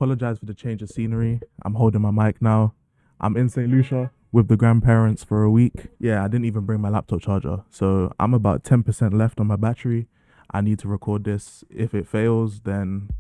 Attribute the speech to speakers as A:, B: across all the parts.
A: Apologize for the change of scenery. I'm holding my mic now. I'm in St. Lucia with the grandparents for a week. Yeah, I didn't even bring my laptop charger. So I'm about 10% left on my battery. I need to record this. If it fails, then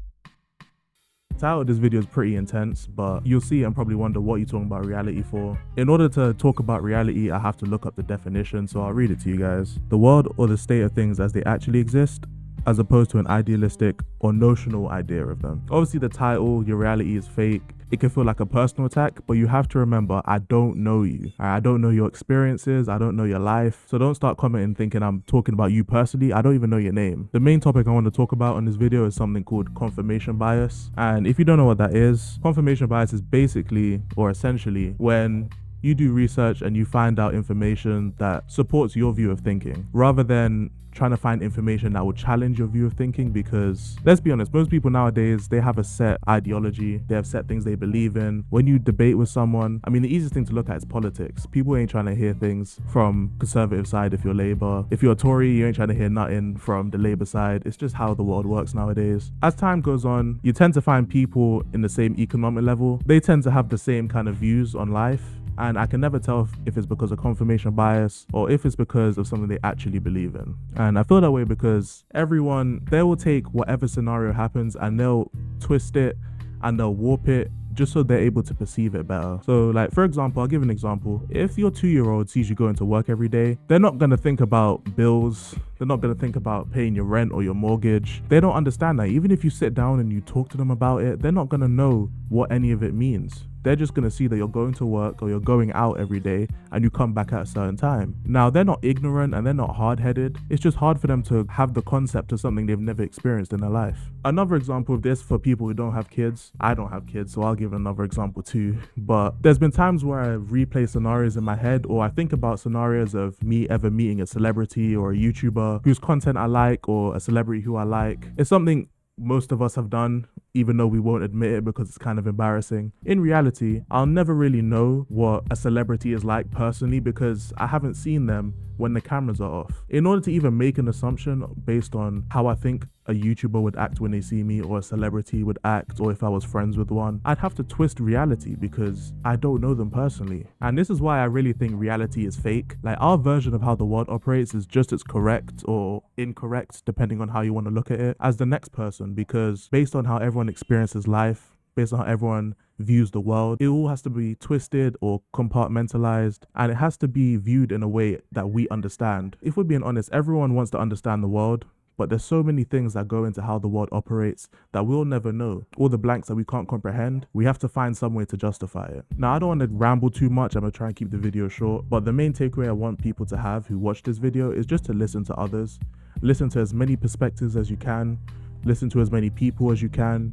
A: the title of this video is pretty intense, but you'll see and probably wonder what you're talking about reality for. In order to talk about reality, I have to look up the definition, so I'll read it to you guys. The world or the state of things as they actually exist, as opposed to an idealistic or notional idea of them. Obviously the title, your reality is fake, it can feel like a personal attack, but you have to remember, I don't know you. I don't know your experiences, I don't know your life, so don't start commenting thinking I'm talking about you personally. I don't even know your name. The main topic I want to talk about in this video is something called confirmation bias, and if you don't know what that is, confirmation bias is basically, or essentially, when you do research and you find out information that supports your view of thinking, rather than trying to find information that will challenge your view of thinking. Because let's be honest, most people nowadays, they have a set ideology, they have set things they believe in. When you debate with someone, I mean, the easiest thing to look at is politics. People ain't trying to hear things from conservative side if you're Labour. If you're a Tory, you ain't trying to hear nothing from the Labour side. It's just how the world works nowadays. As time goes on, you tend to find people in the same economic level. They tend to have the same kind of views on life. And I can never tell if it's because of confirmation bias or if it's because of something they actually believe in. And I feel that way because everyone, they will take whatever scenario happens and they'll twist it and they'll warp it just so they're able to perceive it better. So like, for example, I'll give an example. If your 2-year-old sees you going to work every day, they're not going to think about bills. They're not going to think about paying your rent or your mortgage. They don't understand that. Even if you sit down and you talk to them about it, they're not going to know what any of it means. They're just going to see that you're going to work or you're going out every day and you come back at a certain time. Now, they're not ignorant and they're not hard-headed. It's just hard for them to have the concept of something they've never experienced in their life. Another example of this for people who don't have kids, I don't have kids, so I'll give another example too. But there's been times where I replay scenarios in my head, or I think about scenarios of me ever meeting a celebrity or a YouTuber whose content I like, or a celebrity who I like. It's something most of us have done, even though we won't admit it because it's kind of embarrassing. In reality, I'll never really know what a celebrity is like personally because I haven't seen them when the cameras are off. In order to even make an assumption based on how I think a YouTuber would act when they see me, or a celebrity would act, or if I was friends with one, I'd have to twist reality because I don't know them personally. And this is why I really think reality is fake. Like, our version of how the world operates is just as correct or incorrect, depending on how you want to look at it, as the next person, because based on how everyone experiences life, based on how everyone views the world, it all has to be twisted or compartmentalized, and it has to be viewed in a way that we understand. If we're being honest, everyone wants to understand the world, but there's so many things that go into how the world operates that we'll never know. All the blanks that we can't comprehend, we have to find some way to justify it. Now, I don't want to ramble too much. I'm gonna try and keep the video short, but the main takeaway I want people to have who watch this video is just to listen to others. Listen to as many perspectives as you can. Listen to as many people as you can.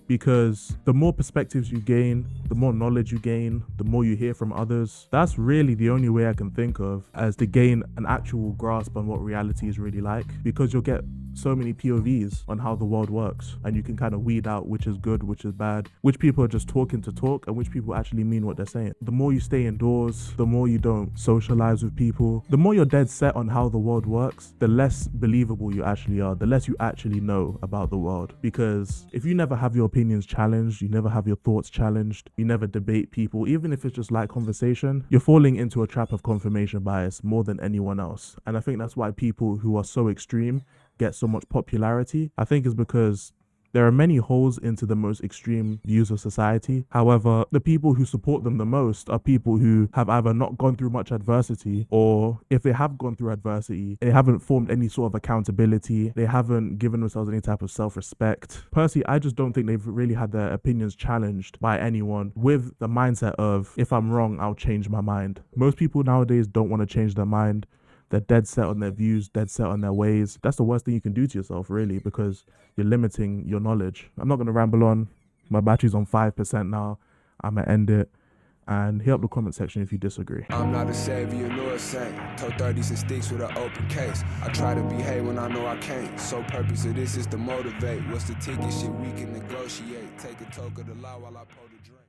A: Because the more perspectives you gain, the more knowledge you gain, the more you hear from others. That's really the only way I can think of as to gain an actual grasp on what reality is really like, because you'll get so many POVs on how the world works, and you can kind of weed out which is good, which is bad, which people are just talking to talk, and which people actually mean what they're saying. The more you stay indoors, the more you don't socialize with people, the more you're dead set on how the world works, the less believable you actually are, the less you actually know about the world. Because if you never have your opinions challenged, you never have your thoughts challenged, you never debate people, even if it's just like conversation, you're falling into a trap of confirmation bias more than anyone else. And I think that's why people who are so extreme get so much popularity. I think it's because there are many holes into the most extreme views of society. However, the people who support them the most are people who have either not gone through much adversity, or if they have gone through adversity, they haven't formed any sort of accountability. They haven't given themselves any type of self-respect. Personally, I just don't think they've really had their opinions challenged by anyone with the mindset of, if I'm wrong, I'll change my mind. Most people nowadays don't want to change their mind. They're dead set on their views, dead set on their ways. That's the worst thing you can do to yourself, really, because you're limiting your knowledge. I'm not going to ramble on. My battery's on 5% now. I'm going to end it. And hit up the comment section if you disagree.
B: I'm not a savior nor a saint. Told 30s and sticks with an open case. I try to behave when I know I can't. Sole purpose of this is to motivate. What's the ticket? Shit we can negotiate. Take a toke of the law while I pour the drink.